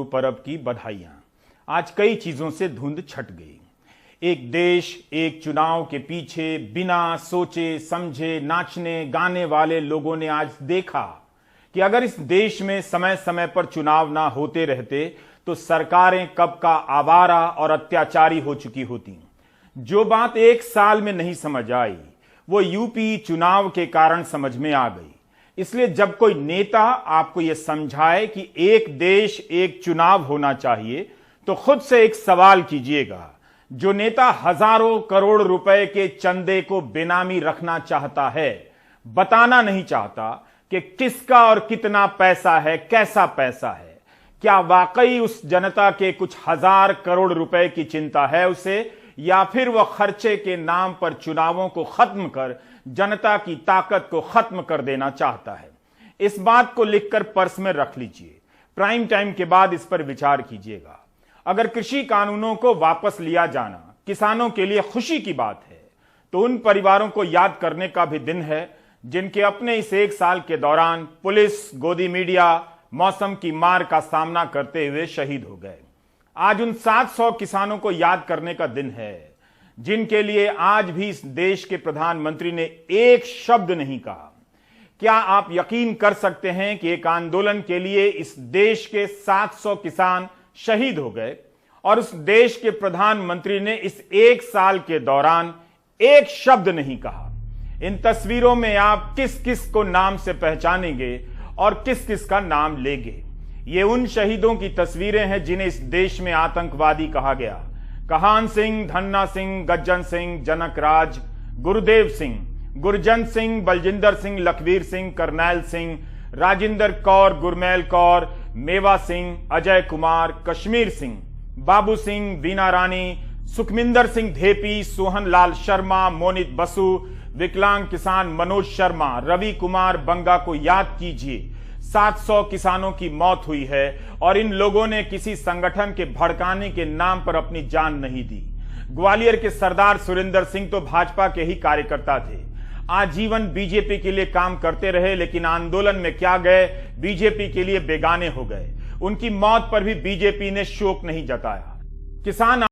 पर्व की बधाइयां। आज कई चीजों से धुंध छट गई। एक देश एक चुनाव के पीछे बिना सोचे समझे नाचने गाने वाले लोगों ने आज देखा कि अगर इस देश में समय समय पर चुनाव ना होते रहते तो सरकारें कब का आवारा और अत्याचारी हो चुकी होती। जो बात एक साल में नहीं समझ आई वो यूपी चुनाव के कारण समझ में आ गई। इसलिए जब कोई नेता आपको यह समझाए कि एक देश एक चुनाव होना चाहिए तो खुद से एक सवाल कीजिएगा, जो नेता हजारों करोड़ रुपए के चंदे को बेनामी रखना चाहता है, बताना नहीं चाहता कि किसका और कितना पैसा है, कैसा पैसा है, क्या वाकई उस जनता के कुछ हजार करोड़ रुपए की चिंता है उसे, या फिर वह खर्चे के नाम पर चुनावों को खत्म कर जनता की ताकत को खत्म कर देना चाहता है। इस बात को लिखकर पर्स में रख लीजिए। प्राइम टाइम के बाद इस पर विचार कीजिएगा। अगर कृषि कानूनों को वापस लिया जाना किसानों के लिए खुशी की बात है तो उन परिवारों को याद करने का भी दिन है जिनके अपने इस एक साल के दौरान पुलिस, गोदी मीडिया, मौसम की मार का सामना करते हुए शहीद हो गए। आज उन 700 किसानों को याद करने का दिन है जिनके लिए आज भी इस देश के प्रधानमंत्री ने एक शब्द नहीं कहा। क्या आप यकीन कर सकते हैं कि एक आंदोलन के लिए इस देश के 700 किसान शहीद हो गए और उस देश के प्रधानमंत्री ने इस एक साल के दौरान एक शब्द नहीं कहा। इन तस्वीरों में आप किस किस को नाम से पहचानेंगे और किस किस का नाम लेंगे? ये उन शहीदों की तस्वीरें हैं जिन्हें इस देश में आतंकवादी कहा गया। कहान सिंह, धन्ना सिंह, गज्जन सिंह, जनक राज, गुरुदेव सिंह, गुरजंत सिंह, बलजिंदर सिंह, लखवीर सिंह, करनैल सिंह, राजिंदर कौर, गुरमैल कौर, मेवा सिंह, अजय कुमार, कश्मीर सिंह, बाबू सिंह, वीना रानी, सुखमिंदर सिंह धेपी, सोहन लाल शर्मा, मोनित बसु, विकलांग किसान मनोज शर्मा, रवि कुमार बंगा को याद कीजिए। 700 किसानों की मौत हुई है और इन लोगों ने किसी संगठन के भड़काने के नाम पर अपनी जान नहीं दी। ग्वालियर के सरदार सुरेंद्र सिंह तो भाजपा के ही कार्यकर्ता थे, आजीवन बीजेपी के लिए काम करते रहे, लेकिन आंदोलन में क्या गए, बीजेपी के लिए बेगाने हो गए। उनकी मौत पर भी बीजेपी ने शोक नहीं जताया। किसान